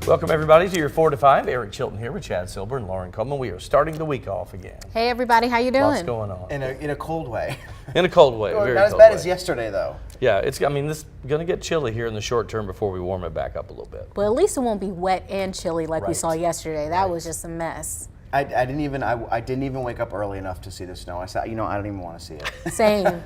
Welcome, everybody, to your 4 to 5. Eric Chilton here with Chad Silber and Lauren Coleman. We are starting the week off again. Hey, everybody. How you doing? Lots going on. In a cold way. In a cold way. Well, very not as cold bad way. as yesterday, though. Yeah, this is going to get chilly here in the short term before we warm it back up a little bit. Well, at least it won't be wet and chilly like we Right. saw yesterday. That was just a mess. I didn't even wake up early enough to see the snow. I said, I don't even want to see it. Same.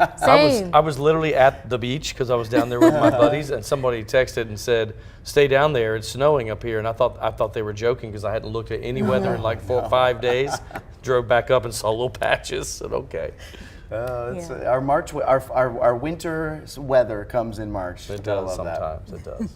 I was literally at the beach because I was down there with my buddies, and somebody texted and said, "Stay down there. It's snowing up here." And I thought they were joking because I hadn't looked at any weather in like 4 or 5 days. Drove back up and saw little patches. Said, "Okay." Our winter weather comes in March. It does sometimes. It does.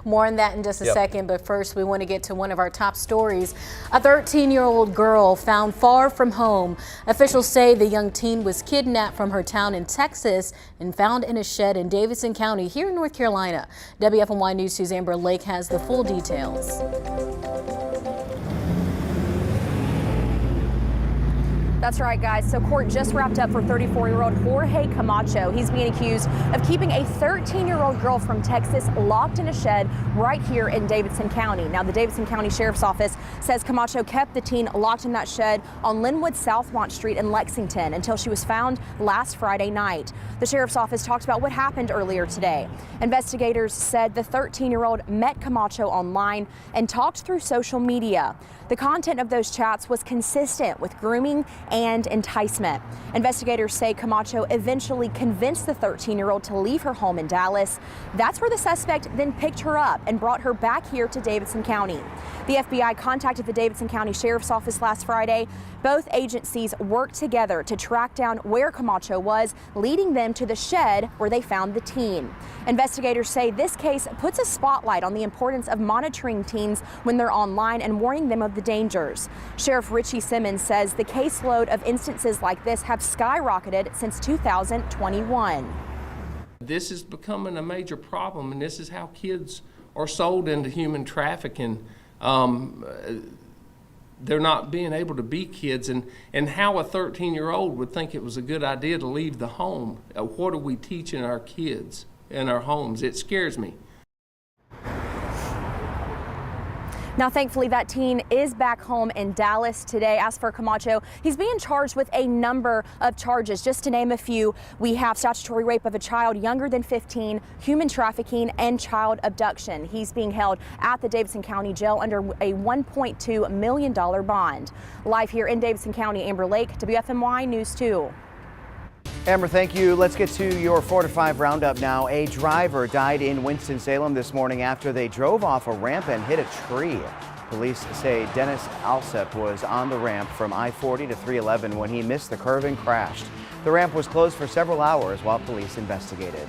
More on that in just a second, but first we want to get to one of our top stories. A 13-year-old girl found far from home. Officials say the young teen was kidnapped from her town in Texas and found in a shed in Davidson County here in North Carolina. WFMY News 2's Amber Lake has the full details. That's right, guys. So court just wrapped up for 34-year-old Jorge Camacho. He's being accused of keeping a 13-year-old girl from Texas locked in a shed right here in Davidson County. Now, the Davidson County Sheriff's Office says Camacho kept the teen locked in that shed on Linwood Southmont Street in Lexington until she was found last Friday night. The Sheriff's Office talked about what happened earlier today. Investigators said the 13-year-old met Camacho online and talked through social media. The content of those chats was consistent with grooming and enticement. Investigators say Camacho eventually convinced the 13-year-old to leave her home in Dallas. That's where the suspect then picked her up and brought her back here to Davidson County. The FBI contacted the Davidson County Sheriff's Office last Friday. Both agencies worked together to track down where Camacho was, leading them to the shed where they found the teen. Investigators say this case puts a spotlight on the importance of monitoring teens when they're online and warning them of the dangers. Sheriff Richie Simmons says the caseload of instances like this have skyrocketed since 2021. This is becoming a major problem, and this is how kids are sold into human trafficking. They're not being able to be kids, and how a 13-year-old would think it was a good idea to leave the home. What are we teaching our kids in our homes? It scares me. Now, thankfully, that teen is back home in Dallas today. As for Camacho, he's being charged with a number of charges. Just to name a few, we have statutory rape of a child younger than 15, human trafficking, and child abduction. He's being held at the Davidson County Jail under a $1.2 million bond. Live here in Davidson County, Amber Lake, WFMY News 2. Amber, thank you. Let's get to your 4 to 5 roundup now. A driver died in Winston-Salem this morning after they drove off a ramp and hit a tree. Police say Dennis Alsep was on the ramp from I-40 to 311 when he missed the curve and crashed. The ramp was closed for several hours while police investigated.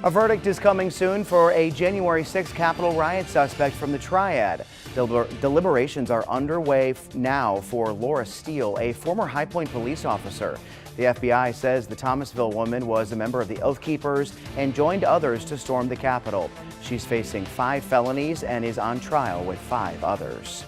A verdict is coming soon for a January 6th Capitol riot suspect from the Triad. Deliberations are underway now for Laura Steele, a former High Point police officer. The FBI says the Thomasville woman was a member of the Oath Keepers and joined others to storm the Capitol. She's facing 5 felonies and is on trial with 5 others.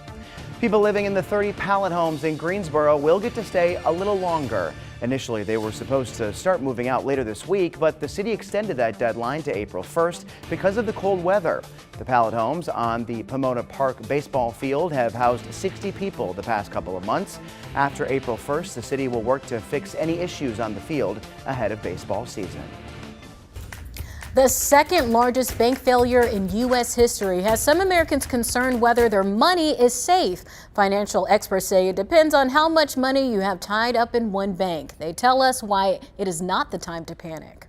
People living in the 30 pallet homes in Greensboro will get to stay a little longer. Initially, they were supposed to start moving out later this week, but the city extended that deadline to April 1st because of the cold weather. The pallet homes on the Pomona Park baseball field have housed 60 people the past couple of months. After April 1st, the city will work to fix any issues on the field ahead of baseball season. The second largest bank failure in U.S. history has some Americans concerned whether their money is safe. Financial experts say it depends on how much money you have tied up in one bank. They tell us why it is not the time to panic.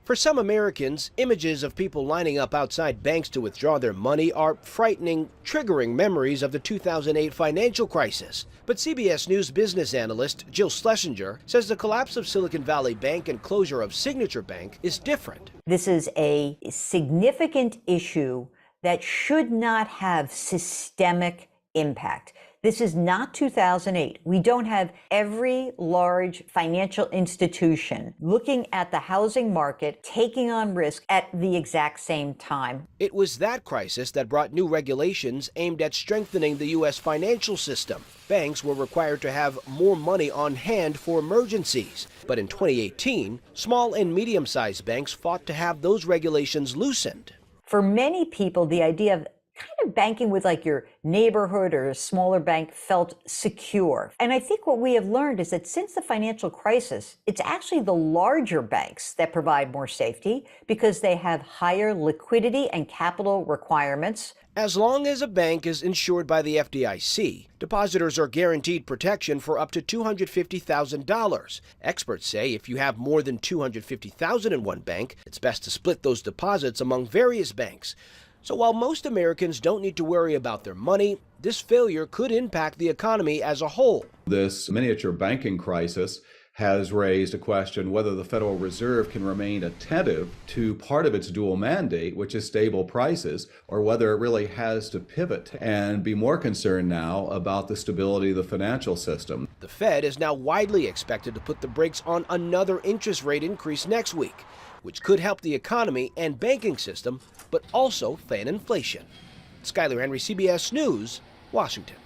For some Americans, images of people lining up outside banks to withdraw their money are frightening, triggering memories of the 2008 financial crisis. But CBS News business analyst Jill Schlesinger says the collapse of Silicon Valley Bank and closure of Signature Bank is different. This is a significant issue that should not have systemic impact. This is not 2008. We don't have every large financial institution looking at the housing market, taking on risk at the exact same time. It was that crisis that brought new regulations aimed at strengthening the U.S. financial system. Banks were required to have more money on hand for emergencies. But in 2018, small and medium-sized banks fought to have those regulations loosened. For many people, the idea of kind even banking with like your neighborhood or a smaller bank felt secure. And I think what we have learned is that since the financial crisis, it's actually the larger banks that provide more safety because they have higher liquidity and capital requirements. As long as a bank is insured by the FDIC, depositors are guaranteed protection for up to $250,000. Experts say if you have more than $250,000 in one bank, it's best to split those deposits among various banks. So while most Americans don't need to worry about their money, this failure could impact the economy as a whole. This miniature banking crisis has raised a question whether the Federal Reserve can remain attentive to part of its dual mandate, which is stable prices, or whether it really has to pivot and be more concerned now about the stability of the financial system. The Fed is now widely expected to put the brakes on another interest rate increase next week, which could help the economy and banking system, but also fan inflation. Skyler Henry, CBS News, Washington.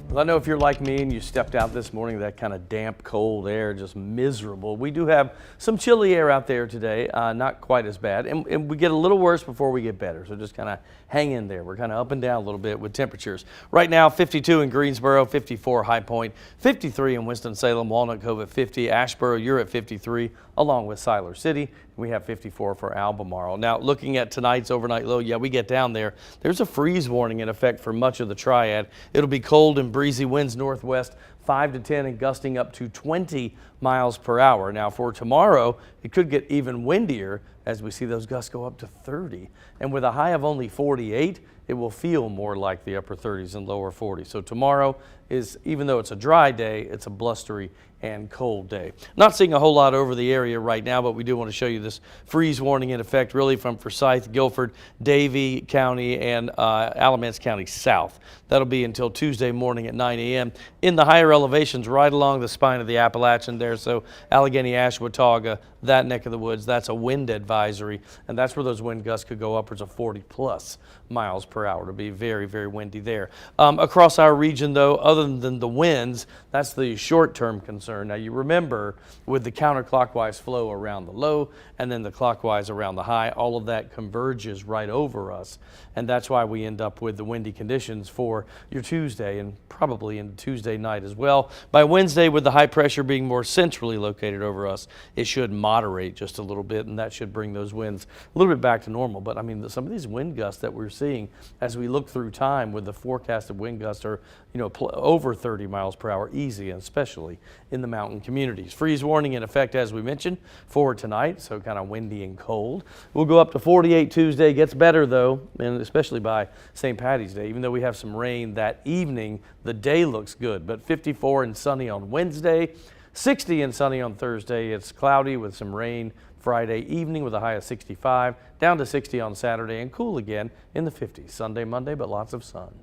Well, I know if you're like me and you stepped out this morning, that kind of damp, cold air, just miserable. We do have some chilly air out there today, not quite as bad. And we get a little worse before we get better. So just kind of hang in there. We're kind of up and down a little bit with temperatures. Right now, 52 in Greensboro, 54 High Point, 53 in Winston-Salem, Walnut Cove at 50, Asheboro, you're at 53, along with Siler City. We have 54 for Albemarle. Now, looking at tonight's overnight low, yeah, we get down there. There's a freeze warning in effect for much of the Triad. It'll be cold and breezy winds northwest, 5 to 10 and gusting up to 20 miles per hour. Now, for tomorrow, it could get even windier as we see those gusts go up to 30. And with a high of only 48, it will feel more like the upper 30s and lower 40s. So tomorrow is, even though it's a dry day, it's a blustery and cold day. Not seeing a whole lot over the area right now, but we do want to show you this freeze warning in effect really from Forsyth, Guilford, Davie County, and Alamance County south. That'll be until Tuesday morning at 9 a.m. in the higher elevations right along the spine of the Appalachian there. So Allegheny, Ashwaubenon, that neck of the woods, that's a wind advisory, and that's where those wind gusts could go upwards of 40 plus miles per hour. To be very, very windy there. Across our region, though, other than the winds, that's the short-term concern. Now, you remember with the counterclockwise flow around the low and then the clockwise around the high, all of that converges right over us, and that's why we end up with the windy conditions for your Tuesday and probably into Tuesday night as well. By Wednesday, with the high pressure being more centrally located over us, it should moderate just a little bit, and that should bring those winds a little bit back to normal. But I mean, some of these wind gusts that we're seeing as we look through time with the forecasted wind gusts are, you know, over 30 miles per hour easy, and especially in the mountain communities. Freeze warning in effect, as we mentioned, for tonight, so kind of windy and cold. We'll go up to 48 Tuesday. Gets better, though, and especially by St. Patty's Day. Even though we have some rain that evening, the day looks good, but 54 and sunny on Wednesday, 60 and sunny on Thursday. It's cloudy with some rain Friday evening with a high of 65, down to 60 on Saturday, and cool again in the 50s Sunday, Monday, but lots of sun.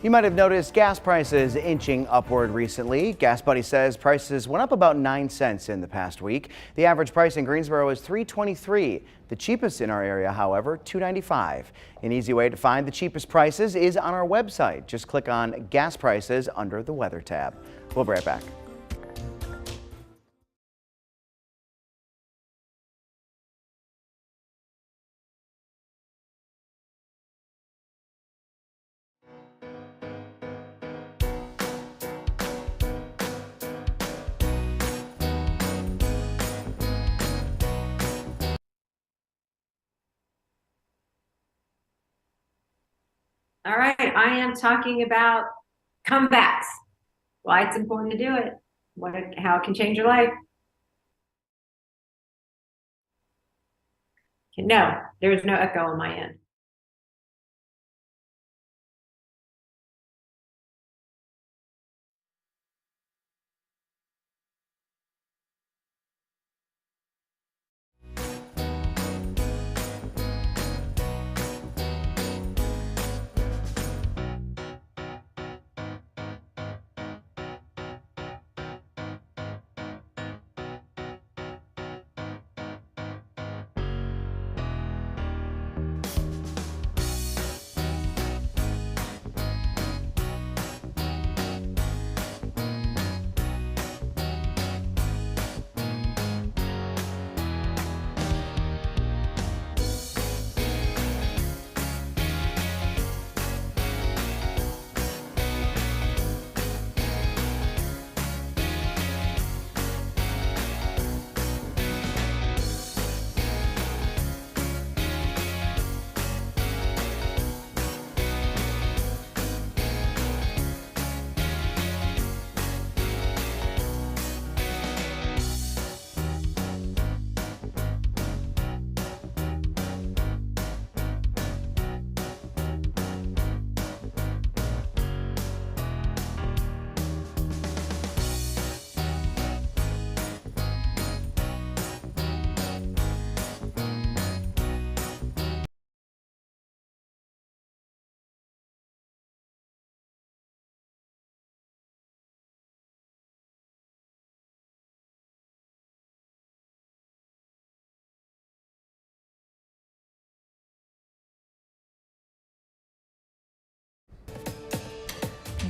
You might have noticed gas prices inching upward recently. Gas Buddy says prices went up about 9 cents in the past week. The average price in Greensboro is $3.23. The cheapest in our area, however, $2.95. An easy way to find the cheapest prices is on our website. Just click on gas prices under the weather tab. We'll be right back. All right, I am talking about comebacks. Why it's important to do it. How it can change your life. No, there is no echo on my end.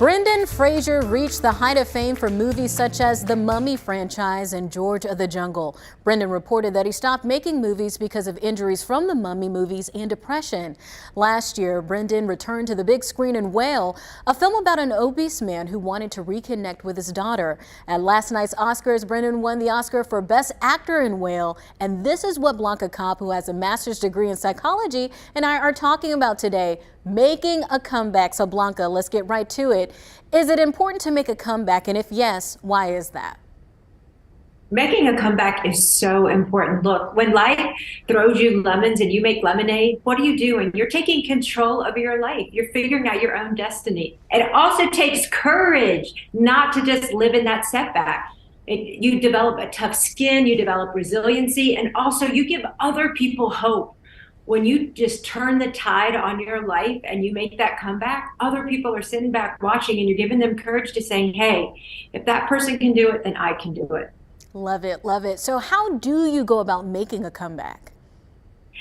Brendan Fraser reached the height of fame for movies such as the Mummy franchise and George of the Jungle. Brendan reported that he stopped making movies because of injuries from the Mummy movies and depression. Last year, Brendan returned to the big screen in Whale, a film about an obese man who wanted to reconnect with his daughter. At last night's Oscars, Brendan won the Oscar for Best Actor in Whale, and this is what Blanca Cobb, who has a master's degree in psychology, and I are talking about today. Making a comeback. So Blanca, let's get right to it. Is it important to make a comeback? And if yes, why is that? Making a comeback is so important. Look, when life throws you lemons and you make lemonade, what are you doing? You're taking control of your life. You're figuring out your own destiny. It also takes courage not to just live in that setback. You develop a tough skin, you develop resiliency, and also you give other people hope. When you just turn the tide on your life and you make that comeback, other people are sitting back watching and you're giving them courage to say, hey, if that person can do it, then I can do it. Love it, love it. So how do you go about making a comeback?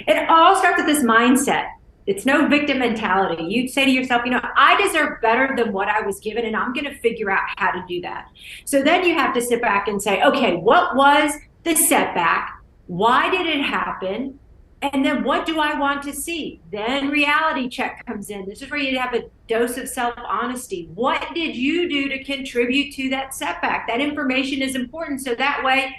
It all starts with this mindset. It's no victim mentality. You say to yourself, you know, I deserve better than what I was given, and I'm going to figure out how to do that. So then you have to sit back and say, okay, what was the setback? Why did it happen? And then what do I want to see? Then reality check comes in. This is where you have a dose of self-honesty. What did you do to contribute to that setback? That information is important, so that way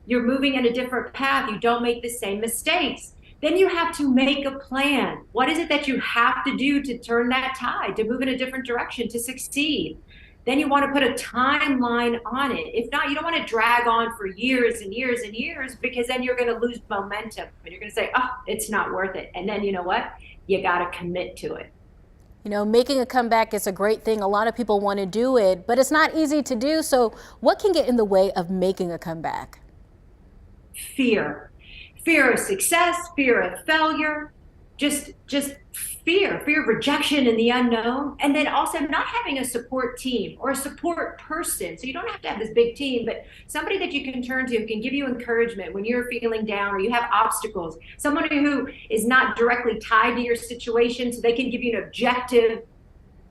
you're moving in a different path. You don't make the same mistakes. Then you have to make a plan. What is it that you have to do to turn that tide, to move in a different direction, to succeed? Then you want to put a timeline on it. If not, you don't want to drag on for years and years and years, because then you're going to lose momentum and you're going to say, oh, it's not worth it. And then you know what? You got to commit to it. You know, making a comeback is a great thing. A lot of people want to do it, but it's not easy to do. So what can get in the way of making a comeback? Fear of success, fear of failure, just fear of rejection and the unknown, and then also not having a support team or a support person. So you don't have to have this big team, but somebody that you can turn to who can give you encouragement when you're feeling down or you have obstacles, someone who is not directly tied to your situation, so they can give you an objective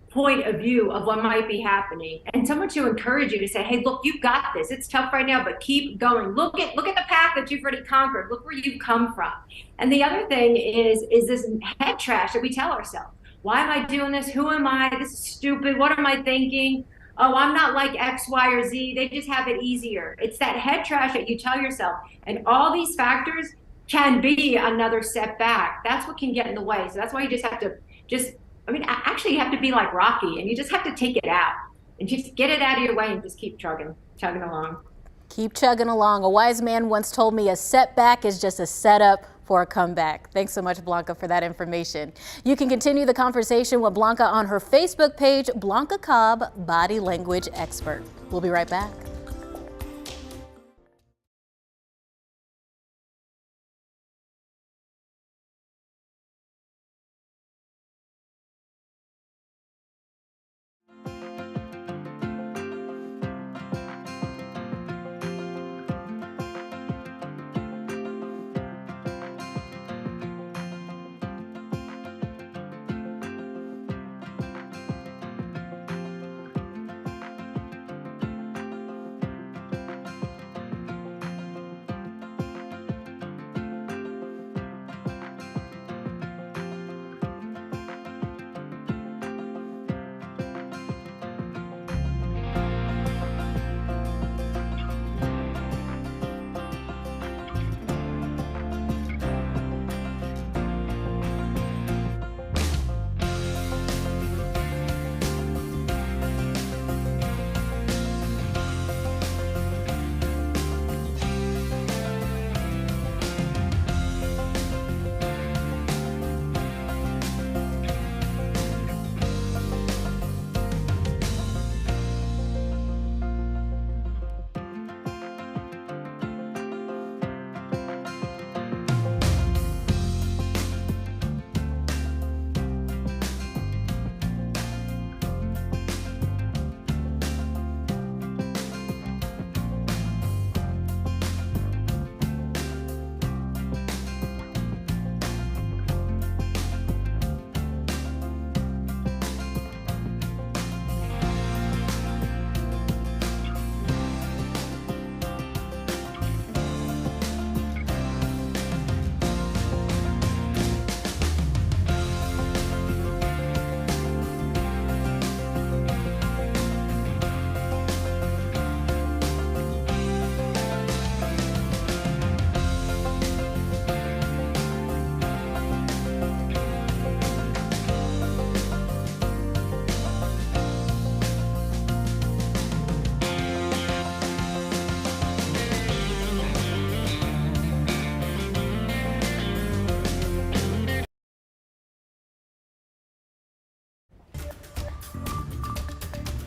point of view of what might be happening, and someone to encourage you to say, hey, look, you've got this. It's tough right now, but keep going. Look at the path that you've already conquered. Look where you've come from. And the other thing is this head trash that we tell ourselves. Why am I doing this? Who am I? This is stupid. What am I thinking? Oh, I'm not like X, Y, or Z. They just have it easier. It's that head trash that you tell yourself. And all these factors can be another setback. That's what can get in the way. So that's why you just have to actually you have to be like Rocky, and you just have to take it out and just get it out of your way and just keep chugging along. Keep chugging along. A wise man once told me a setback is just a setup for a comeback. Thanks so much, Blanca, for that information. You can continue the conversation with Blanca on her Facebook page, Blanca Cobb, Body Language Expert. We'll be right back.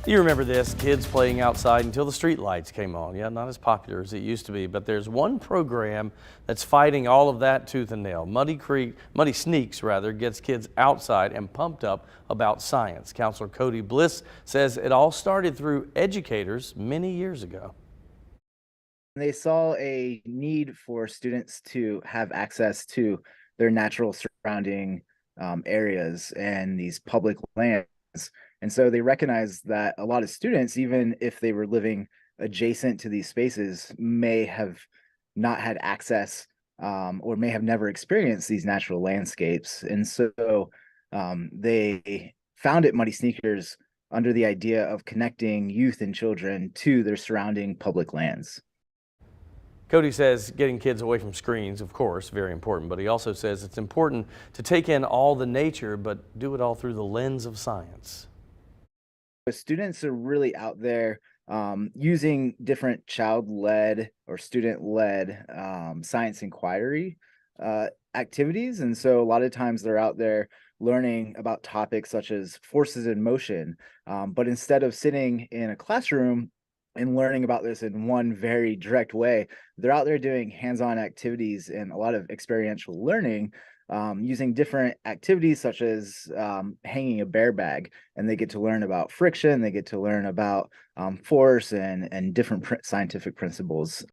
You remember this, kids playing outside until the street lights came on. Yeah, not as popular as it used to be, but there's one program that's fighting all of that tooth and nail. Muddy Sneaks gets kids outside and pumped up about science. Counselor Cody Bliss says it all started through educators many years ago. They saw a need for students to have access to their natural surrounding areas and these public lands. And so they recognized that a lot of students, even if they were living adjacent to these spaces, may have not had access or may have never experienced these natural landscapes. And so they founded Muddy Sneakers under the idea of connecting youth and children to their surrounding public lands. Cody says getting kids away from screens, of course, very important, but he also says it's important to take in all the nature, but do it all through the lens of science. The students are really out there using different child-led or student-led science inquiry activities. And so a lot of times they're out there learning about topics such as forces in motion. But instead of sitting in a classroom and learning about this in one very direct way, they're out there doing hands-on activities and a lot of experiential learning using different activities such as hanging a bear bag, and they get to learn about friction, they get to learn about force and different scientific principles.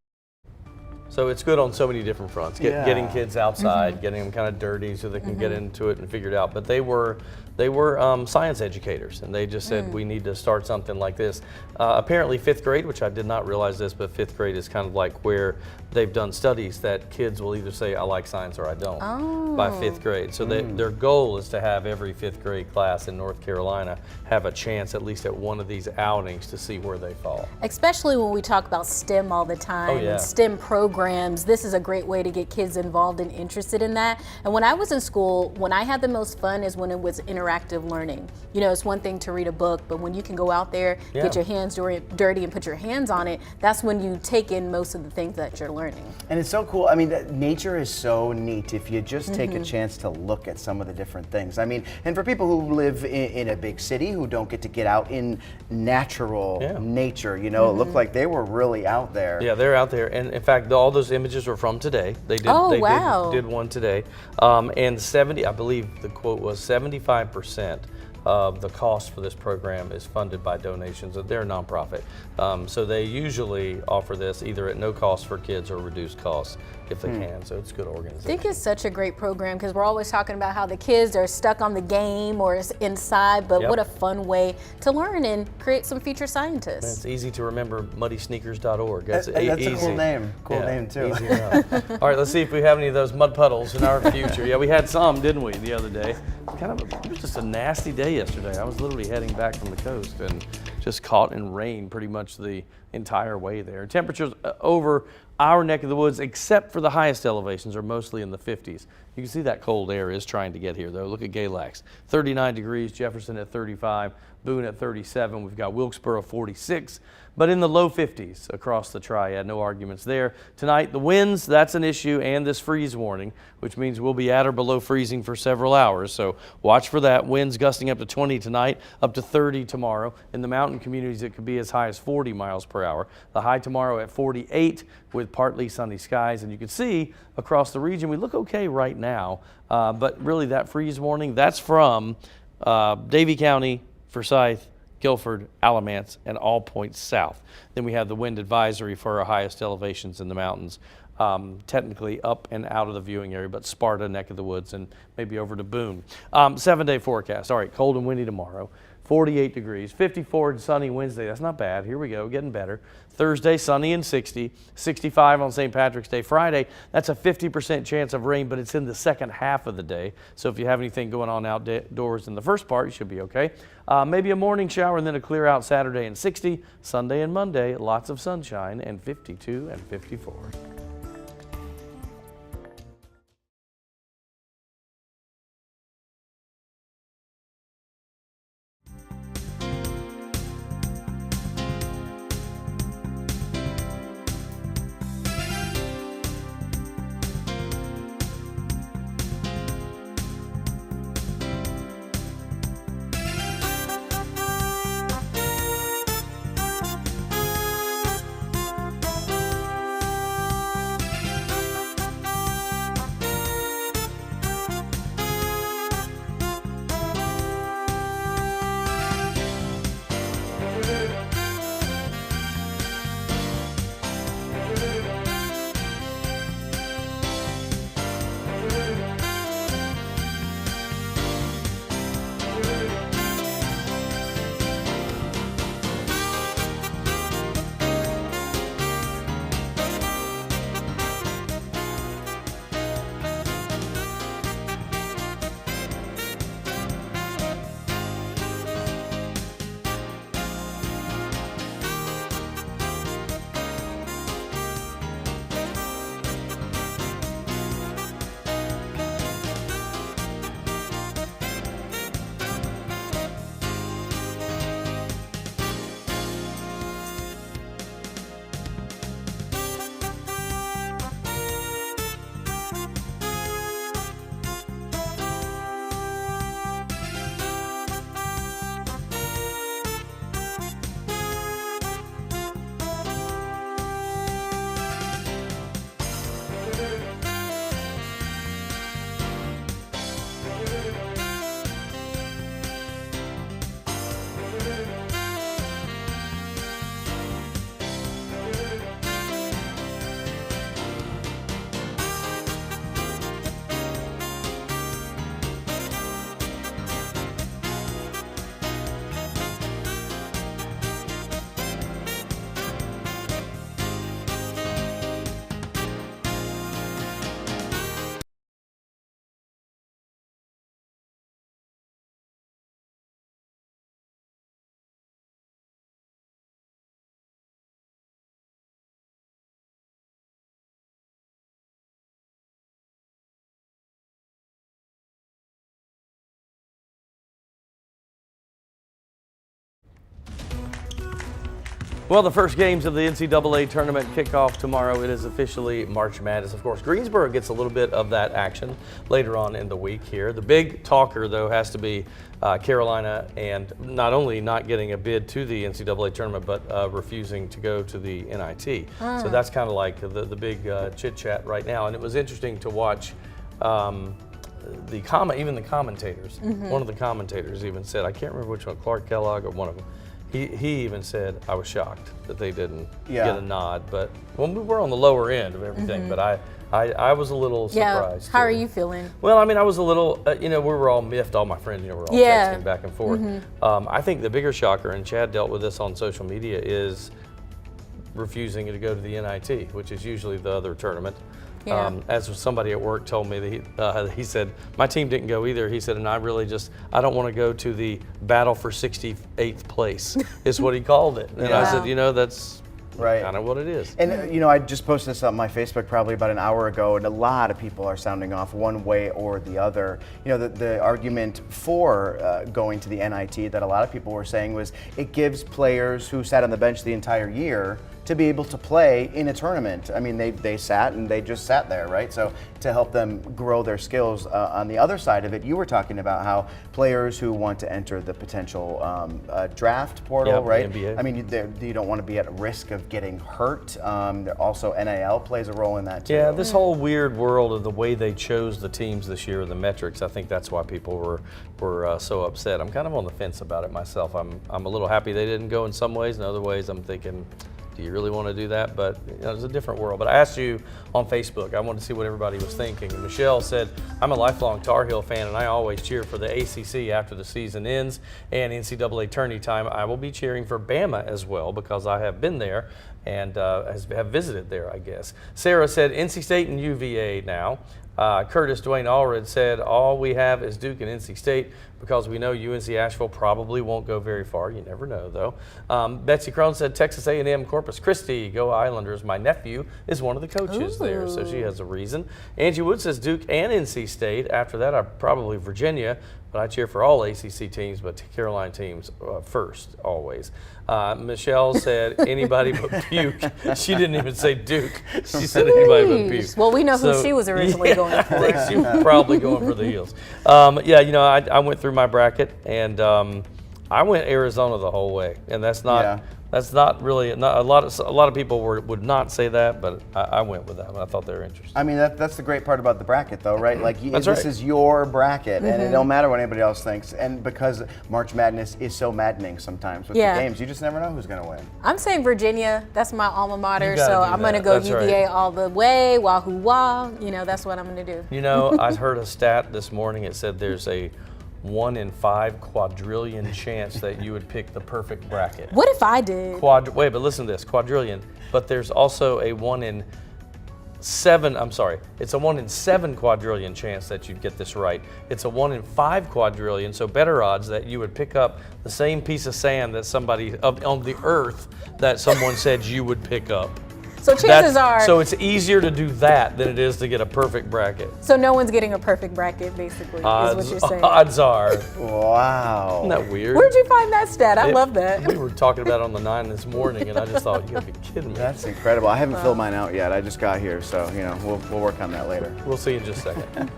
So it's good on so many different fronts. Getting kids outside, getting them kind of dirty so they can get into it and figure it out. But they were science educators, and they just said we need to start something like this. Apparently 5th grade, which I did not realize this, but 5th grade is kind of like where they've done studies that kids will either say I like science or I don't by 5th grade. So their goal is to have every 5th grade class in North Carolina have a chance at least at one of these outings to see where they fall. Especially when we talk about STEM all the time and STEM programs. This is a great way to get kids involved and interested in that. And when I was in school, when I had the most fun is when it was interactive learning. You know, it's one thing to read a book, but when you can go out there, get your hands dirty and put your hands on it, that's when you take in most of the things that you're learning. And it's so cool. I mean, nature is so neat if you just take a chance to look at some of the different things. I mean, and for people who live in a big city who don't get to get out in natural nature, you know, it looked like they were really out there. Yeah, they're out there. And in fact, all those images were from today. They did, did one today. And I believe the quote was 75% of the cost for this program is funded by donations. They're a nonprofit. So they usually offer this either at no cost for kids or reduced costs if they can. So it's a good organization. I think it's such a great program because we're always talking about how the kids are stuck on the game or inside, but what a fun way to learn and create some future scientists. It's easy to remember, muddysneakers.org. That's easy. A cool name. Cool name too. Easy enough. All right, let's see if we have any of those mud puddles in our future. Yeah, we had some, didn't we, the other day? It was just a nasty day yesterday. I was literally heading back from the coast and just caught in rain pretty much the entire way there. Temperatures over our neck of the woods, except for the highest elevations, are mostly in the 50s. You can see that cold air is trying to get here, though. Look at Galax, 39 degrees, Jefferson at 35, Boone at 37. We've got Wilkesboro 46, but in the low 50s across the Triad. No arguments there. Tonight, the winds, that's an issue, and this freeze warning, which means we'll be at or below freezing for several hours. So watch for that. Winds gusting up to 20 tonight, up to 30 tomorrow. In the mountain communities, it could be as high as 40 miles per hour. The high tomorrow at 48 with partly sunny skies. And you can see across the region, we look okay right now, but really that freeze warning, that's from Davie County, Forsyth, Guilford, Alamance, and all points south. Then we have the wind advisory for our highest elevations in the mountains, technically up and out of the viewing area, but Sparta, neck of the woods, and maybe over to Boone. 7-day forecast. All right, cold and windy tomorrow. 48 degrees, 54 and sunny Wednesday. That's not bad. Here we go, getting better. Thursday, sunny and 60, 65 on St. Patrick's Day. Friday, that's a 50% chance of rain, but it's in the second half of the day. So if you have anything going on outdoors in the first part, you should be okay. Maybe a morning shower and then a clear out Saturday and 60. Sunday and Monday, lots of sunshine and 52 and 54. Well, the first games of the NCAA tournament kick off tomorrow. It is officially March Madness. Of course, Greensboro gets a little bit of that action later on in the week here. The big talker, though, has to be Carolina, and not only not getting a bid to the NCAA tournament, but refusing to go to the NIT. So that's kind of like the big chit-chat right now. And it was interesting to watch even the commentators. One of the commentators even said, I can't remember which one, Clark Kellogg or one of them, he even said, I was shocked that they didn't get a nod. But when we were on the lower end of everything, but I was a little surprised. How are you feeling? Well, I mean, I was a little, we were all miffed, all my friends, we were all texting back and forth. I think the bigger shocker, and Chad dealt with this on social media, is refusing to go to the NIT, which is usually the other tournament. As somebody at work told me, that he said, my team didn't go either. He said, and I don't want to go to the battle for 68th place, is what he called it. And I said, that's kind of what it is. And I just posted this on my Facebook probably about an hour ago, and a lot of people are sounding off one way or the other. The argument for going to the NIT that a lot of people were saying was it gives players who sat on the bench the entire year to be able to play in a tournament. I mean, they sat and they just sat there, right? So to help them grow their skills. On the other side of it, you were talking about how players who want to enter the potential draft portal, right? NBA. I mean, you don't want to be at risk of getting hurt. Also, NIL plays a role in that too. Yeah, this whole weird world of the way they chose the teams this year, the metrics, I think that's why people were so upset. I'm kind of on the fence about it myself. I'm a little happy they didn't go in some ways. In other ways, I'm thinking, do you really want to do that? But it's a different world. But I asked you on Facebook, I wanted to see what everybody was thinking. And Michelle said, I'm a lifelong Tar Heel fan, and I always cheer for the ACC after the season ends and NCAA tourney time. I will be cheering for Bama as well because I have been there and have visited there, I guess. Sarah said, NC State and UVA now. Curtis Dwayne Allred said, all we have is Duke and NC State because we know UNC Asheville probably won't go very far. You never know, though. Betsy Crone said, Texas A&M Corpus Christi, go Islanders. My nephew is one of the coaches there, so she has a reason. Angie Wood says Duke and NC State. After that, probably Virginia, but I cheer for all ACC teams, but Carolina teams first, always. Michelle said anybody but Duke. She didn't even say Duke. She said anybody but Duke. Well, we know who she was originally going for. I think she was probably going for the Heels. I went through my bracket, and I went Arizona the whole way, and that's not really a lot of people would not say that, but I went with that. I thought they were interesting. I mean, that's the great part about the bracket, though, right? Like this is your bracket, and it don't matter what anybody else thinks. And because March Madness is so maddening sometimes with the games, you just never know who's going to win. I'm saying Virginia. That's my alma mater, so I'm going to go UVA all the way. Wahoo wah. That's what I'm going to do. I heard a stat this morning. It said there's a 1 in 5 quadrillion chance that you would pick the perfect bracket. What if I did? Wait, but listen to this, quadrillion. But there's also a 1 in 7, it's a 1 in 7 quadrillion chance that you'd get this right. It's a 1 in 5 quadrillion, so better odds that you would pick up the same piece of sand that somebody on the earth that someone said you would pick up. So chances are. So it's easier to do that than it is to get a perfect bracket. So no one's getting a perfect bracket, basically, is what you're saying. Odds are. Wow. Isn't that weird? Where'd you find that stat? I love that. We were talking about it on the 9 this morning, and I just thought, you gotta be kidding me. That's incredible. I haven't filled mine out yet. I just got here, so we'll work on that later. We'll see you in just a second.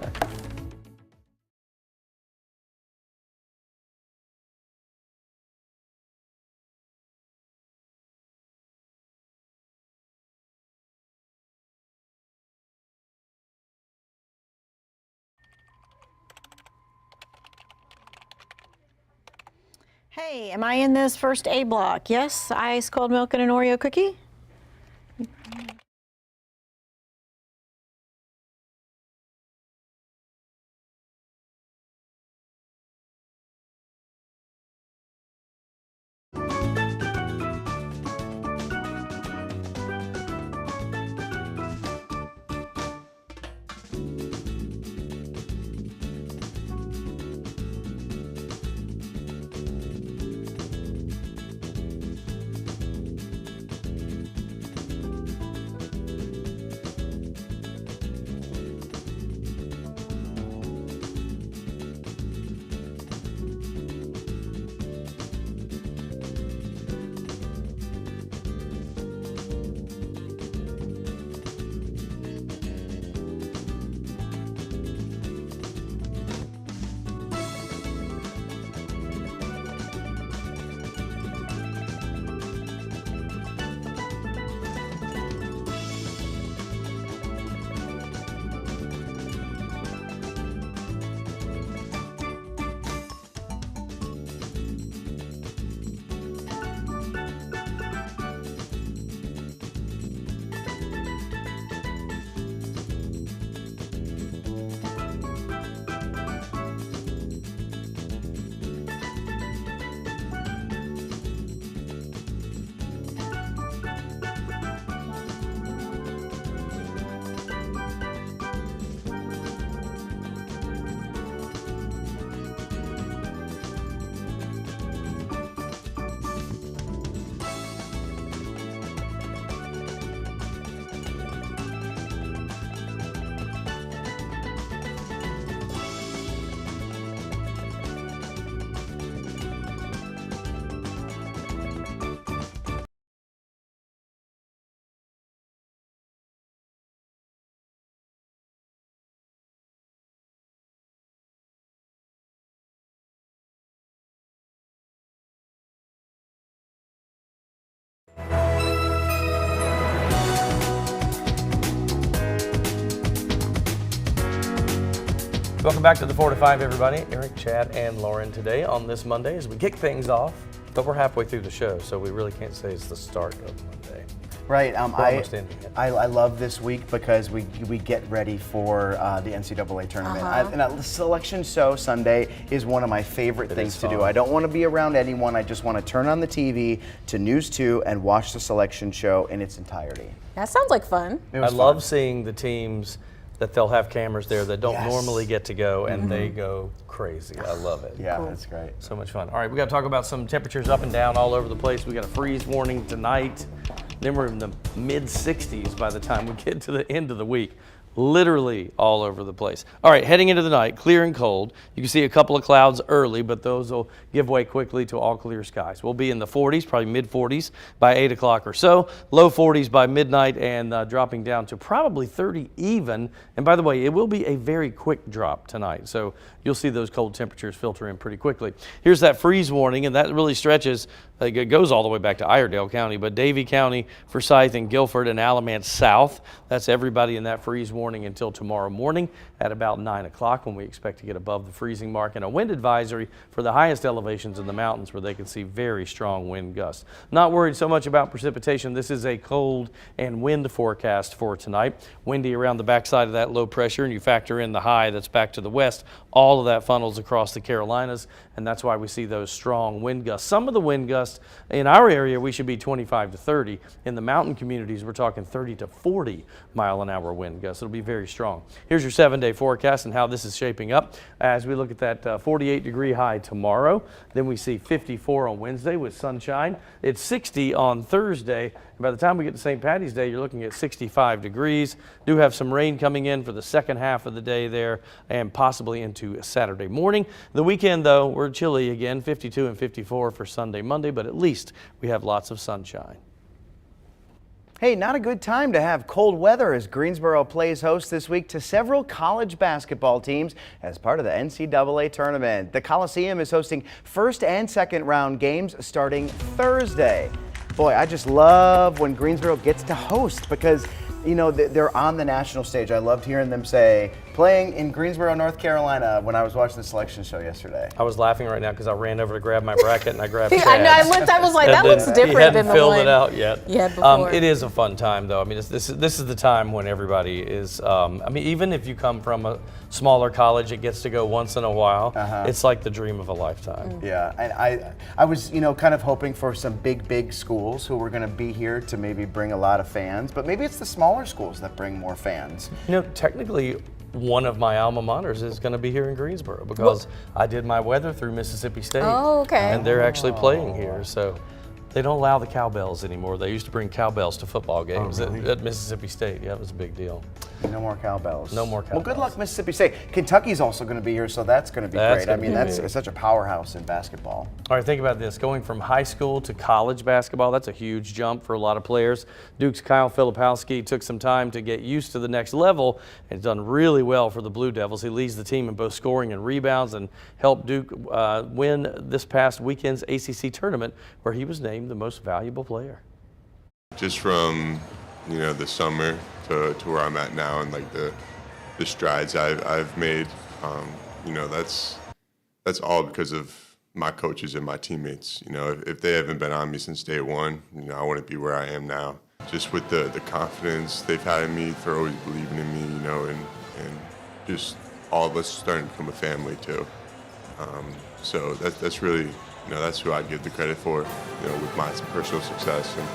Hey, am I in this first A block? Yes, ice cold milk and an Oreo cookie? Welcome back to the 4 to 5, everybody. Eric, Chad, and Lauren today on this Monday as we kick things off. But we're halfway through the show, so we really can't say it's the start of Monday. Right. We're almost ending it. I love this week because we get ready for the NCAA tournament. And a selection show Sunday is one of my favorite things to do. I don't want to be around anyone. I just want to turn on the TV to News 2 and watch the selection show in its entirety. That sounds like fun. I love seeing the teams that they'll have cameras there that don't normally get to go, and they go crazy. I love it. Yeah, that's great. So much fun. All right, we got to talk about some temperatures up and down all over the place. We got a freeze warning tonight. Then we're in the mid 60s by the time we get to the end of the week. Literally all over the place. All right, heading into the night, clear and cold. You can see a couple of clouds early, but those will give way quickly to all clear skies. We'll be in the 40s, probably mid 40s by 8 o'clock or so. Low 40s by midnight and dropping down to probably 30 even. And by the way, it will be a very quick drop tonight. So you'll see those cold temperatures filter in pretty quickly. Here's that freeze warning, and that really stretches. It goes all the way back to Iredell County, but Davie County, Forsyth, and Guilford, and Alamance South. That's everybody in that freeze warning until tomorrow morning at about 9 o'clock when we expect to get above the freezing mark, and a wind advisory for the highest elevations in the mountains where they can see very strong wind gusts. Not worried so much about precipitation. This is a cold and wind forecast for tonight. Windy around the backside of that low pressure, and you factor in the high that's back to the west. All of that funnels across the Carolinas, and that's why we see those strong wind gusts. Some of the wind gusts in our area, we should be 25 to 30. In the mountain communities, we're talking 30 to 40 mile-an-hour wind gusts. It'll be very strong. Here's your 7-day forecast and how this is shaping up. As we look at that 48-degree high tomorrow, then we see 54 on Wednesday with sunshine. It's 60 on Thursday. And by the time we get to St. Patty's Day, you're looking at 65 degrees. Do have some rain coming in for the second half of the day there and possibly into Saturday morning. The weekend, though, we're chilly again, 52 and 54 for Sunday, Monday, but at least we have lots of sunshine. Hey, not a good time to have cold weather as Greensboro plays host this week to several college basketball teams as part of the NCAA tournament. The Coliseum is hosting first and second round games starting Thursday. Boy, I just love when Greensboro gets to host because, you know, they're on the national stage. I loved hearing them say, playing in Greensboro, North Carolina, when I was watching the selection show yesterday. I was laughing right now because I ran over to grab my bracket and I grabbed Chad's. I know, I looked, I was like, that looks different than the one. He hadn't filled it out yet. Yeah, before. It is a fun time, though. I mean, this is the time when everybody is, I mean, even if you come from a smaller college, it gets to go once in a while. It's like the dream of a lifetime. Yeah, and I was, you know, kind of hoping for some big schools who were going to be here to maybe bring a lot of fans, but maybe it's the smaller schools that bring more fans. You know, technically, one of my alma maters is going to be here in Greensboro because I did my weather through Mississippi State. Oh, okay. And they're actually playing here, so they don't allow the cowbells anymore. They used to bring cowbells to football games at Mississippi State. Yeah, it was a big deal. No more cowbells. No more cowbells. Well, good luck, Mississippi State. Kentucky's also going to be here, so that's going to be great. I mean, that's such a powerhouse in basketball. All right, think about this. Going from high school to college basketball, that's a huge jump for a lot of players. Duke's Kyle Filipowski took some time to get used to the next level and done really well for the Blue Devils. He leads the team in both scoring and rebounds and helped Duke win this past weekend's ACC tournament where he was named the most valuable player. Just from, you know, the summer to where I'm at now and like the strides I've made, you know, that's all because of my coaches and my teammates. You know, if they haven't been on me since day one, you know, I wouldn't be where I am now. Just with the confidence they've had in me for always believing in me, you know, and just all of us starting to become a family too. So that's really, you know, that's who I give the credit for, you know, with my personal success. And,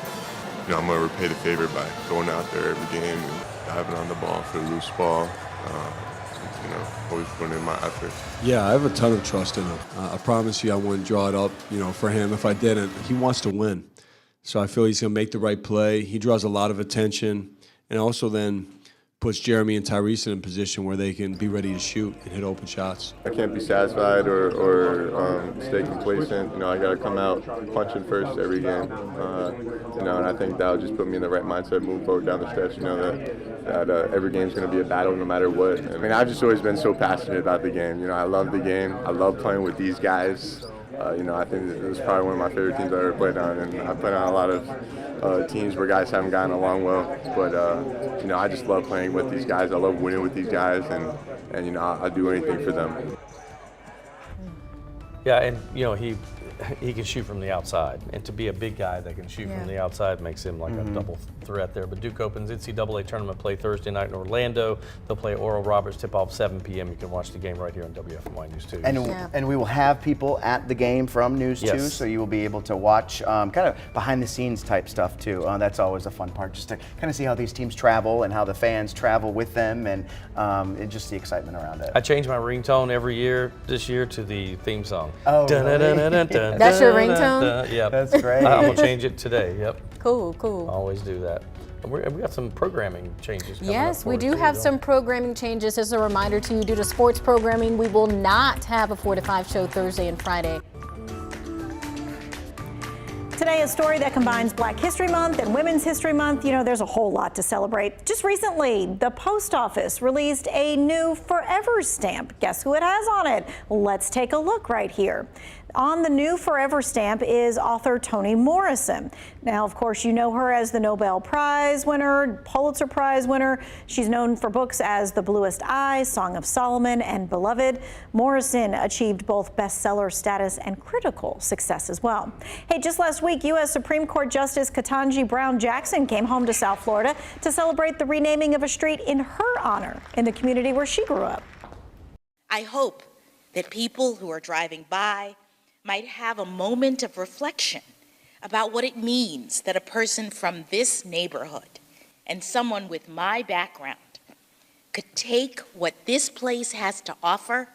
you know, I'm going to repay the favor by going out there every game and diving on the ball for the loose ball, you know, always putting in my effort. Yeah, I have a ton of trust in him. I promise you I wouldn't draw it up, you know, for him if I didn't. He wants to win. So I feel he's going to make the right play. He draws a lot of attention and also then puts Jeremy and Tyrese in a position where they can be ready to shoot and hit open shots. I can't be satisfied or stay complacent. You know, I got to come out punching first every game. You know, and I think that'll just put me in the right mindset, move forward down the stretch. You know that every game's going to be a battle no matter what. I mean, I've just always been so passionate about the game. You know, I love the game. I love playing with these guys. I think it was probably one of my favorite teams I ever played on, and I played on a lot of teams where guys haven't gotten along well. But I just love playing with these guys. I love winning with these guys, and I'll do anything for them. Yeah, and he can shoot from the outside, and to be a big guy that can shoot from the outside makes him like a double threat there. But Duke opens NCAA tournament play Thursday night in Orlando. They'll play Oral Roberts, tip-off 7 p.m. You can watch the game right here on WFMY News 2. And we will have people at the game from News 2, so you will be able to watch kind of behind-the-scenes type stuff too. That's always a fun part, just to kind of see how these teams travel and how the fans travel with them, and just the excitement around it. I change my ringtone every year this year to the theme song. Oh, really? That's your ringtone? Yep. That's great. I'm going to change it today, yep. Cool, cool. Always do that. And we got some programming changes coming Yes, up we for do us, have too, some programming changes. As a reminder to you, due to sports programming, we will not have a 4 to 5 show Thursday and Friday. Today, a story that combines Black History Month and Women's History Month. There's a whole lot to celebrate. Just recently, the post office released a new Forever stamp. Guess who it has on it? Let's take a look right here. On the new Forever stamp is author Toni Morrison. Now, of course, you know her as the Nobel Prize winner, Pulitzer Prize winner. She's known for books as The Bluest Eye, Song of Solomon, and Beloved. Morrison achieved both bestseller status and critical success as well. Hey, just last week, U.S. Supreme Court Justice Ketanji Brown Jackson came home to South Florida to celebrate the renaming of a street in her honor in the community where she grew up. I hope that people who are driving by might have a moment of reflection about what it means that a person from this neighborhood and someone with my background could take what this place has to offer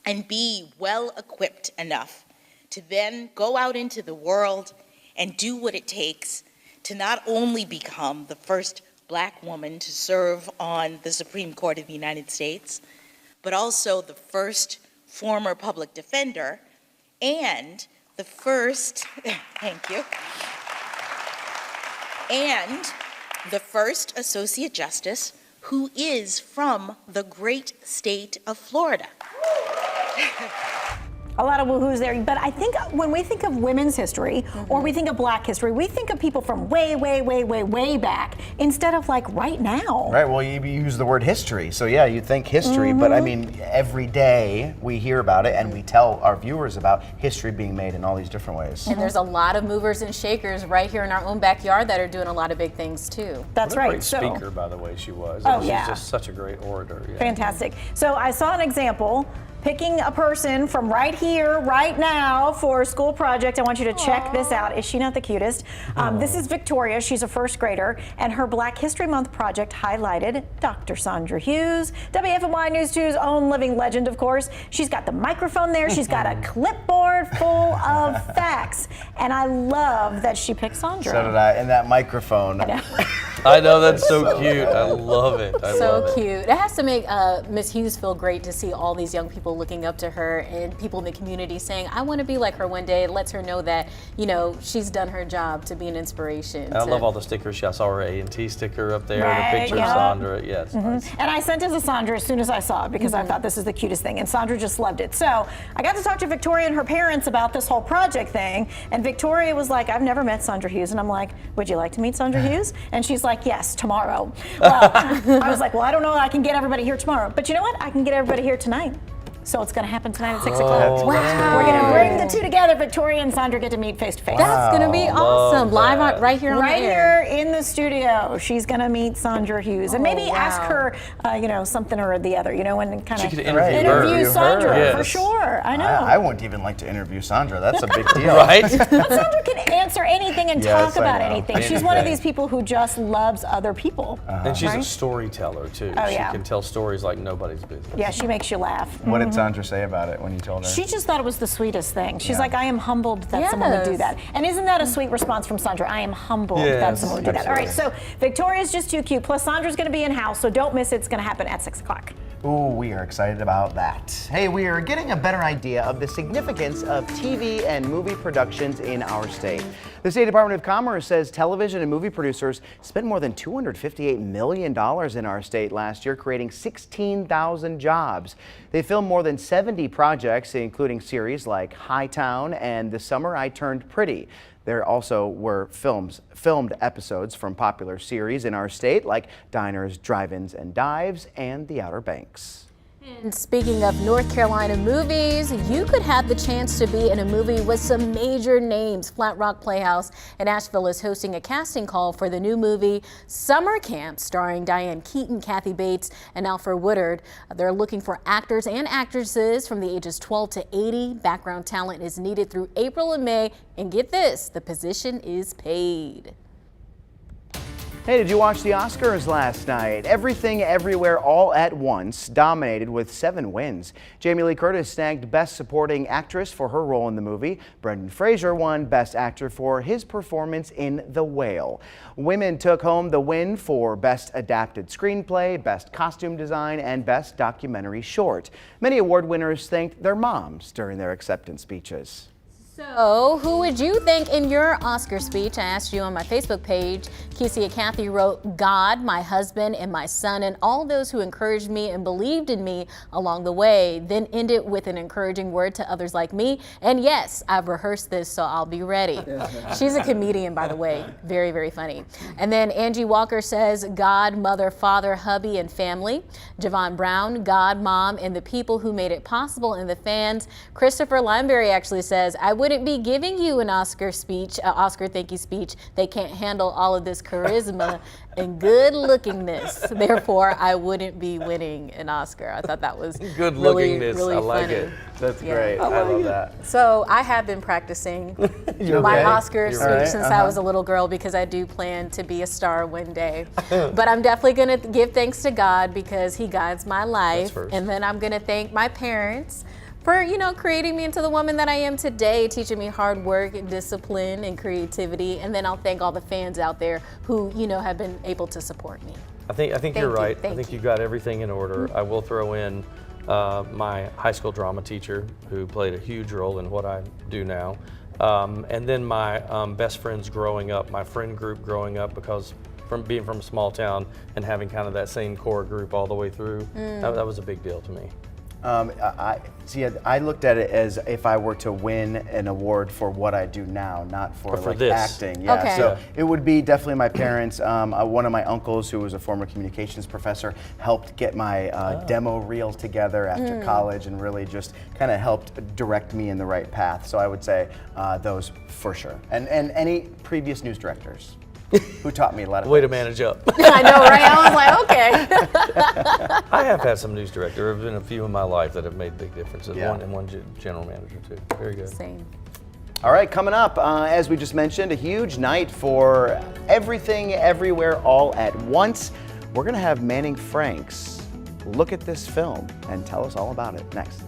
and be well equipped enough to then go out into the world and do what it takes to not only become the first Black woman to serve on the Supreme Court of the United States, but also the first former public defender and the first, thank you, and the first Associate Justice who is from the great state of Florida. A lot of woohoos there, but I think when we think of women's history or we think of Black history, we think of people from way, way, way, way, way back instead of like right now. Right, well, you use the word history, so yeah, you think history, but I mean, every day we hear about it and we tell our viewers about history being made in all these different ways. And there's a lot of movers and shakers right here in our own backyard that are doing a lot of big things too. That's What a right. great speaker, by the way, she was. Oh, She's yeah. just such a great orator. Yeah. Fantastic. So I saw an example. Picking a person from right here, right now for a school project. I want you to check this out. Is she not the cutest? This is Victoria. She's a first grader, and her Black History Month project highlighted Dr. Sandra Hughes, WFMY News 2's own living legend, of course. She's got the microphone there. She's got a clipboard full of facts, and I love that she picked Sandra. So did I, and that microphone. I know, that's so cute. I love it. I love it. So cute. It has to make Miss Hughes feel great to see all these young people looking up to her and people in the community saying, I want to be like her one day. It lets her know that, she's done her job to be an inspiration. And I love all the stickers. I saw her A&T sticker up there and a picture of Sandra. Yeah, it's nice. And I sent it to Sandra as soon as I saw it because I thought this is the cutest thing, and Sandra just loved it. So I got to talk to Victoria and her parents about this whole project thing, and Victoria was like, I've never met Sandra Hughes, and I'm like, would you like to meet Sandra Hughes? And she's like, yes, tomorrow. Well, I was like, well, I don't know if I can get everybody here tomorrow, but you know what? I can get everybody here tonight. So it's going to happen tonight at 6 o'clock. Wow. We're going to bring the two together. Victoria and Sandra get to meet face to face. That's going to be awesome. Live right here on the air. Right here in the studio. She's going to meet Sandra Hughes and maybe ask her, something or the other, and kind of interview Sandra for sure. I know. I wouldn't even like to interview Sandra. That's a big deal. Right? But Sandra can answer anything and talk about anything. She's one of these people who just loves other people. And she's a storyteller, too. Oh, she yeah. can tell stories like nobody's business. Yeah, she makes you laugh. What did Sandra say about it when you told her? She just thought it was the sweetest thing. She's like, I am humbled that someone would do that. And isn't that a sweet response from Sandra? I am humbled that someone would do that. All right, so Victoria's just too cute. Plus, Sandra's going to be in house, so don't miss it. It's going to happen at 6 o'clock. Ooh, we are excited about that. Hey, we are getting a better idea of the significance of TV and movie productions in our state. The State Department of Commerce says television and movie producers spent more than $258 million in our state last year, creating 16,000 jobs. They filmed more than 70 projects, including series like Hightown and The Summer I Turned Pretty. There also were filmed episodes from popular series in our state like Diners, Drive-Ins and Dives and The Outer Banks. And speaking of North Carolina movies, you could have the chance to be in a movie with some major names. Flat Rock Playhouse in Asheville is hosting a casting call for the new movie Summer Camp, starring Diane Keaton, Kathy Bates, and Alfred Woodard. They're looking for actors and actresses from the ages 12 to 80. Background talent is needed through April and May. And get this, the position is paid. Hey, did you watch the Oscars last night? Everything, Everywhere, All at Once dominated with 7 wins. Jamie Lee Curtis snagged Best Supporting Actress for her role in the movie. Brendan Fraser won Best Actor for his performance in The Whale. Women took home the win for Best Adapted Screenplay, Best Costume Design, and Best Documentary Short. Many award winners thanked their moms during their acceptance speeches. So, who would you thank in your Oscar speech? I asked you on my Facebook page. Kesia Kathy wrote, God, my husband, and my son, and all those who encouraged me and believed in me along the way. Then end it with an encouraging word to others like me. And yes, I've rehearsed this, so I'll be ready. She's a comedian, by the way. Very, very funny. And then Angie Walker says, God, mother, father, hubby, and family. Javon Brown, God, mom, and the people who made it possible, and the fans. Christopher Limeberry actually says, I wouldn't be giving you an Oscar speech, Oscar thank you speech. They can't handle all of this charisma and good lookingness. Therefore, I wouldn't be winning an Oscar. I thought that was Good really, lookingness. really I like funny. it. That's Yeah. great. I love that. So I have been practicing You my okay? Oscar You're speech right. since I was a little girl because I do plan to be a star one day. But I'm definitely going to give thanks to God because he guides my life. first. And then I'm going to thank my parents for, creating me into the woman that I am today, teaching me hard work, discipline, and creativity. And then I'll thank all the fans out there who, have been able to support me. I think Thank you're you, right. I thank think you. you got everything in order. I will throw in my high school drama teacher who played a huge role in what I do now. And then my best friends growing up, my friend group growing up, because from being from a small town and having kind of that same core group all the way through, that was a big deal to me. I looked at it as if I were to win an award for what I do now, not for this. acting. Yeah, Okay. so it would be definitely my parents. One of my uncles, who was a former communications professor, helped get my demo reel together after college and really just kind of helped direct me in the right path. So I would say those for sure. And any previous news directors who taught me a lot of Way to things. manage up. I know, right? I was like, okay. I have had some news director. There have been a few in my life that have made big differences. Yeah. One general manager too. Very good. Same. All right, coming up, as we just mentioned, a huge night for Everything, Everywhere, All at Once. We're going to have Manning Franks look at this film and tell us all about it next.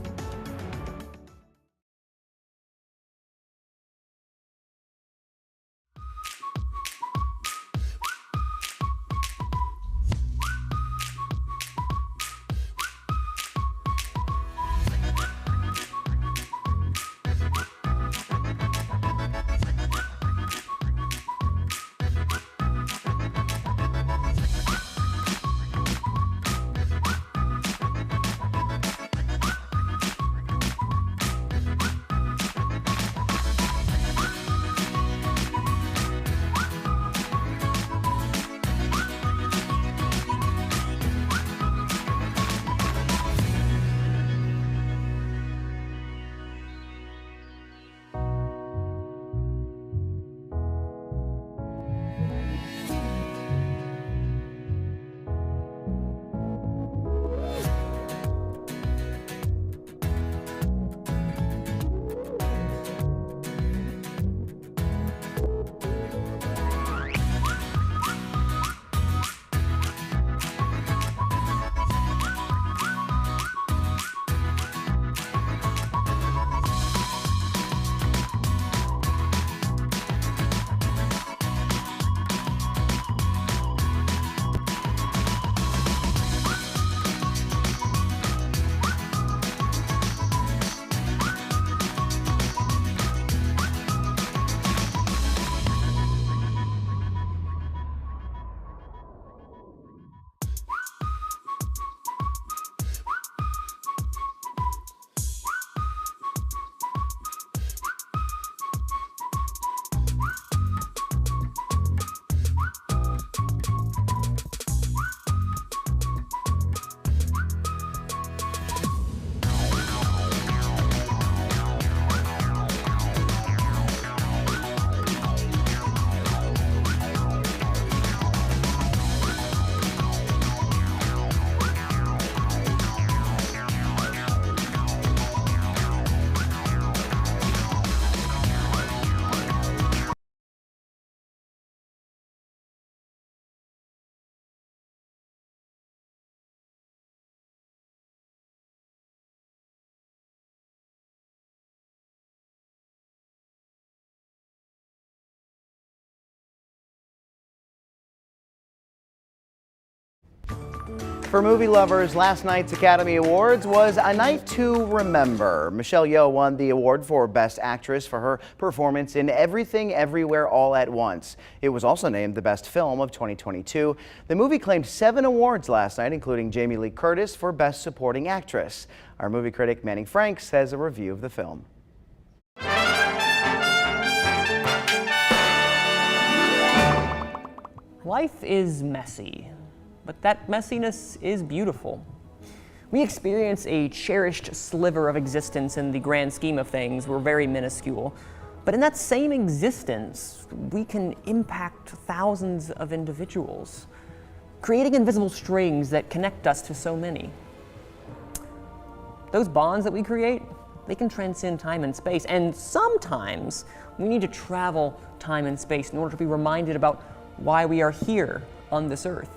For movie lovers, last night's Academy Awards was a night to remember. Michelle Yeoh won the award for Best Actress for her performance in Everything Everywhere All at Once. It was also named the Best Film of 2022. The movie claimed 7 awards last night, including Jamie Lee Curtis for Best Supporting Actress. Our movie critic Manning Franks has a review of the film. Life is messy, but that messiness is beautiful. We experience a cherished sliver of existence in the grand scheme of things. We're very minuscule. But in that same existence, we can impact thousands of individuals, creating invisible strings that connect us to so many. Those bonds that we create, they can transcend time and space, and sometimes we need to travel time and space in order to be reminded about why we are here on this earth.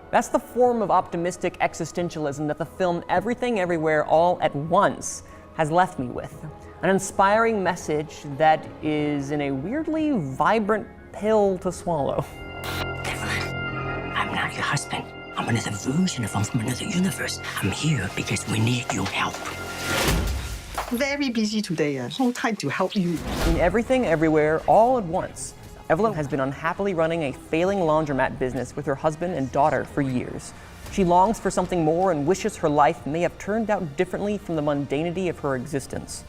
That's the form of optimistic existentialism that the film Everything Everywhere All at Once has left me with. An inspiring message that is in a weirdly vibrant pill to swallow. I'm not your husband. I'm another version of him from another universe. I'm here because we need your help. Very busy today. No time to help you. In Everything Everywhere All at Once, Evelyn has been unhappily running a failing laundromat business with her husband and daughter for years. She longs for something more and wishes her life may have turned out differently from the mundanity of her existence.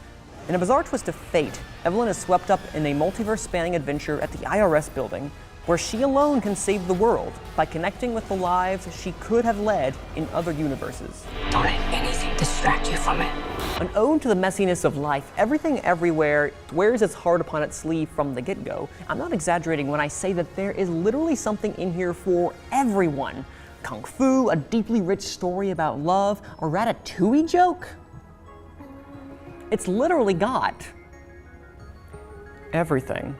In a bizarre twist of fate, Evelyn is swept up in a multiverse-spanning adventure at the IRS building, where she alone can save the world by connecting with the lives she could have led in other universes. Don't let anything distract you from it. An ode to the messiness of life, Everything Everywhere wears its heart upon its sleeve from the get-go. I'm not exaggerating when I say that there is literally something in here for everyone. Kung fu, a deeply rich story about love, a ratatouille joke. It's literally got everything.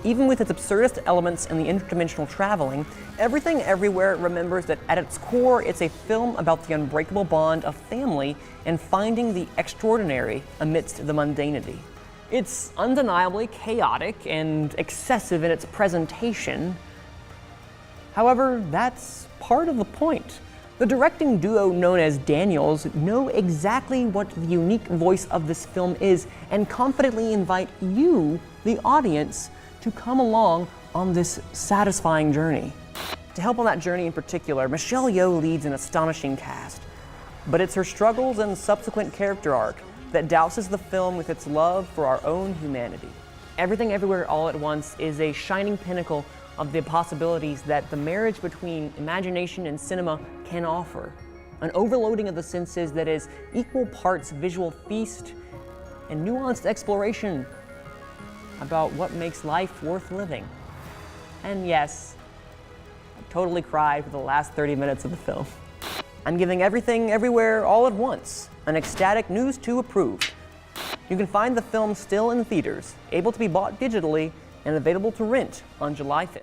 Even with its absurdist elements and the interdimensional traveling, Everything Everywhere remembers that at its core, it's a film about the unbreakable bond of family and finding the extraordinary amidst the mundanity. It's undeniably chaotic and excessive in its presentation. However, that's part of the point. The directing duo known as Daniels know exactly what the unique voice of this film is and confidently invite you, the audience, to come along on this satisfying journey. To help on that journey in particular, Michelle Yeoh leads an astonishing cast. But it's her struggles and subsequent character arc that douses the film with its love for our own humanity. Everything Everywhere All at Once is a shining pinnacle of the possibilities that the marriage between imagination and cinema can offer. An overloading of the senses that is equal parts visual feast and nuanced exploration about what makes life worth living. And yes, I totally cried for the last 30 minutes of the film. I'm giving Everything Everywhere All at Once an ecstatic News 2 approved. You can find the film still in theaters, able to be bought digitally, and available to rent on July 5th.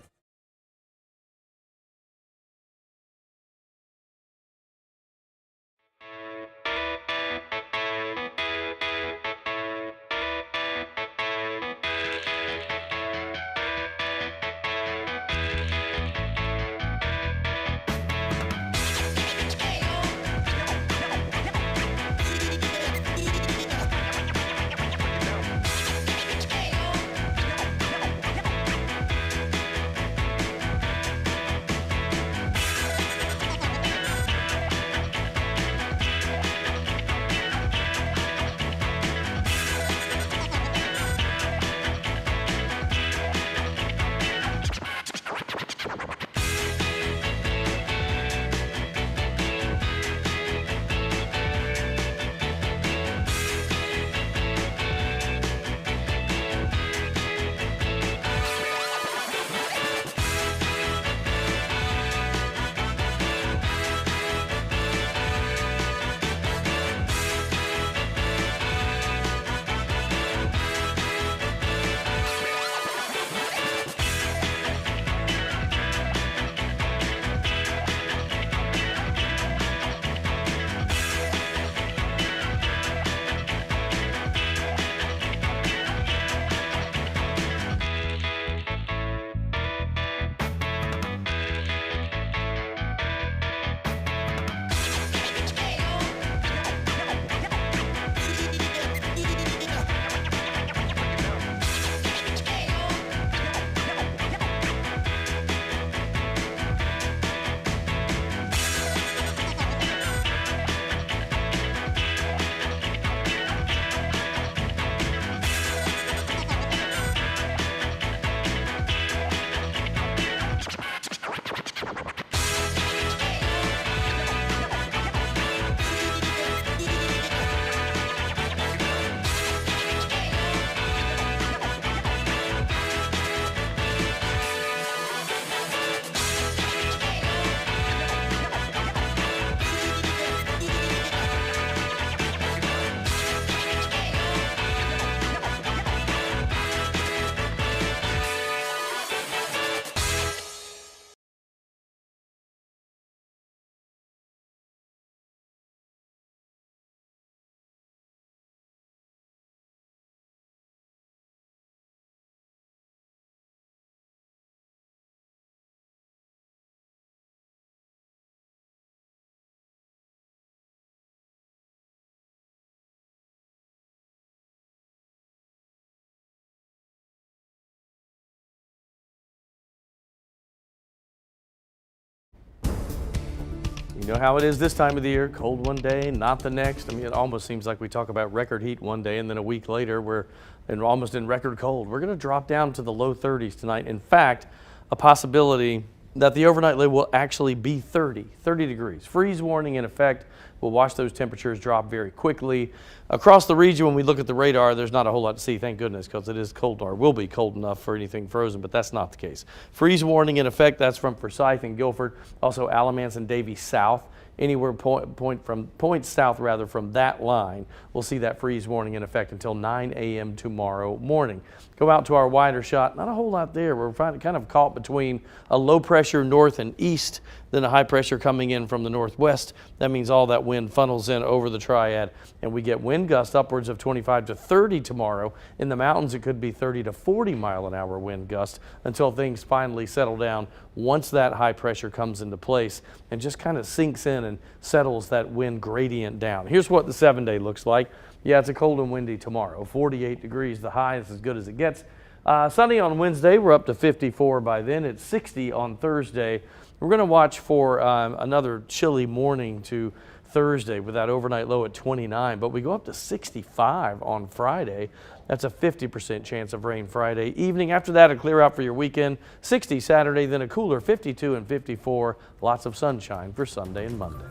You know how it is this time of the year, cold one day, not the next. I mean, it almost seems like we talk about record heat one day and then a week later we're almost in record cold. We're going to drop down to the low 30s tonight. In fact, a possibility that the overnight low will actually be 30 degrees. Freeze warning in effect. We'll watch those temperatures drop very quickly. Across the region, when we look at the radar, there's not a whole lot to see, thank goodness, because it is cold, or will be cold enough for anything frozen, but that's not the case. Freeze warning in effect. That's from Forsyth and Guilford, also Alamance and Davie South. Anywhere points south from that line, we'll see that freeze warning in effect until 9 a.m. tomorrow morning. Go out to our wider shot, not a whole lot there. We're kind of caught between a low pressure north and east, then a high pressure coming in from the northwest. That means all that wind funnels in over the triad, and we get wind gusts upwards of 25 to 30 tomorrow. In the mountains, it could be 30 to 40 mile an hour wind gusts until things finally settle down once that high pressure comes into place and just kind of sinks in and settles that wind gradient down. Here's what the 7-day looks like. Yeah, it's a cold and windy tomorrow. 48 degrees, the high is as good as it gets. Sunny on Wednesday, we're up to 54 by then. It's 60 on Thursday. We're going to watch for another chilly morning to Thursday with that overnight low at 29, but we go up to 65 on Friday. That's a 50% chance of rain Friday evening. After that, a clear out for your weekend. 60 Saturday, then a cooler 52 and 54. Lots of sunshine for Sunday and Monday.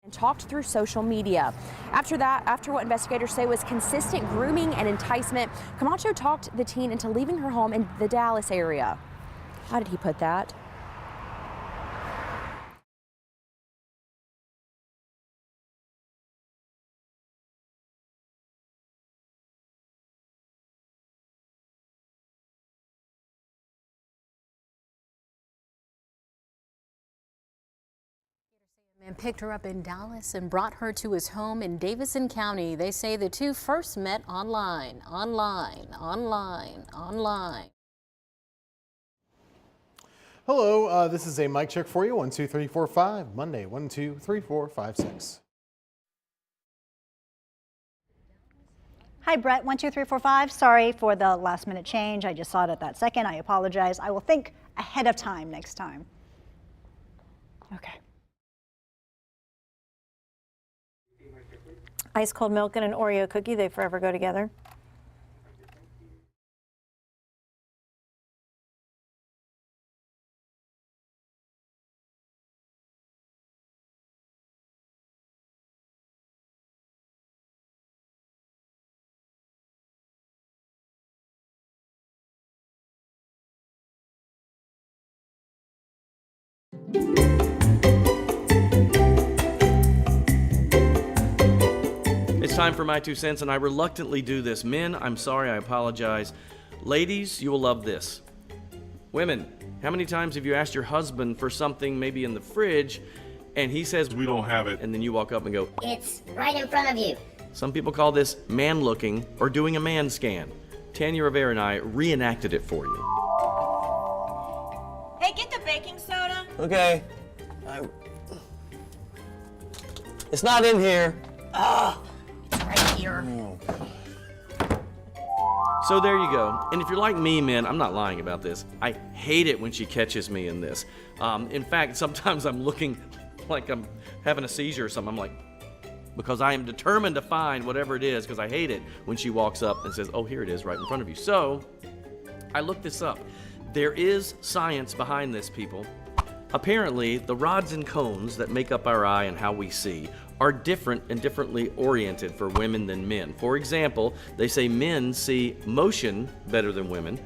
And talked through social media. After what investigators say was consistent grooming and enticement, Camacho talked the teen into leaving her home in the Dallas area. How did he put that? Man picked her up in Dallas and brought her to his home in Davidson County. They say the two first met online. Hello, this is a mic check for you. 1, 2, 3, 4, 5. Monday, 1, 2, 3, 4, 5, 6. Hi, Brett, 1, 2, 3, 4, 5. Sorry for the last minute change. I just saw it at that second. I apologize. I will think ahead of time next time. Okay. Ice cold milk and an Oreo cookie, they forever go together. It's time for my 2 cents, and I reluctantly do this. Men, I'm sorry, I apologize. Ladies, you will love this. Women, how many times have you asked your husband for something maybe in the fridge, and he says, "We don't have it," and then you walk up and go, "It's right in front of you." Some people call this man looking or doing a man scan. Tanya Rivera and I reenacted it for you. Hey, get the baking soda. Okay. It's not in here. Oh, it's right here. So there you go. And if you're like me, man, I'm not lying about this. I hate it when she catches me in this. In fact, sometimes I'm looking like I'm having a seizure or something. I'm like, because I am determined to find whatever it is, because I hate it when she walks up and says, oh, here it is right in front of you. So I looked this up. There is science behind this, people. Apparently, the rods and cones that make up our eye and how we see are different and differently oriented for women than men. For example, they say men see motion better than women,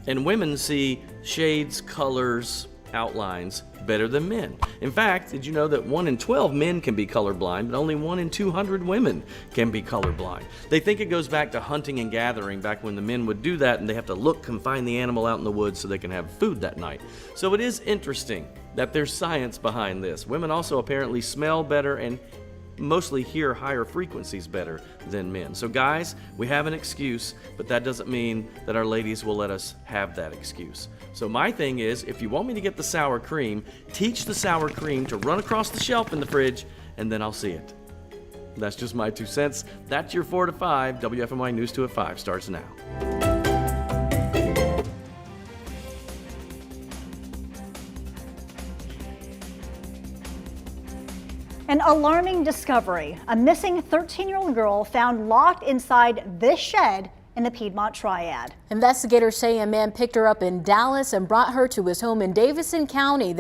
and women see shades, colors, outlines better than men. In fact, did you know that 1 in 12 men can be colorblind, but only 1 in 200 women can be colorblind? They think it goes back to hunting and gathering, back when the men would do that and they have to look and find the animal out in the woods so they can have food that night. So it is interesting that there's science behind this. Women also apparently smell better and mostly hear higher frequencies better than men. So guys, we have an excuse, but that doesn't mean that our ladies will let us have that excuse. So my thing is, if you want me to get the sour cream, teach the sour cream to run across the shelf in the fridge, and then I'll see it. That's just my 2 cents. That's your 4 to 5. WFMY News 2 at 5 starts now. An alarming discovery. A missing 13-year-old girl found locked inside this shed in the Piedmont Triad. Investigators say a man picked her up in Dallas and brought her to his home in Davidson County. They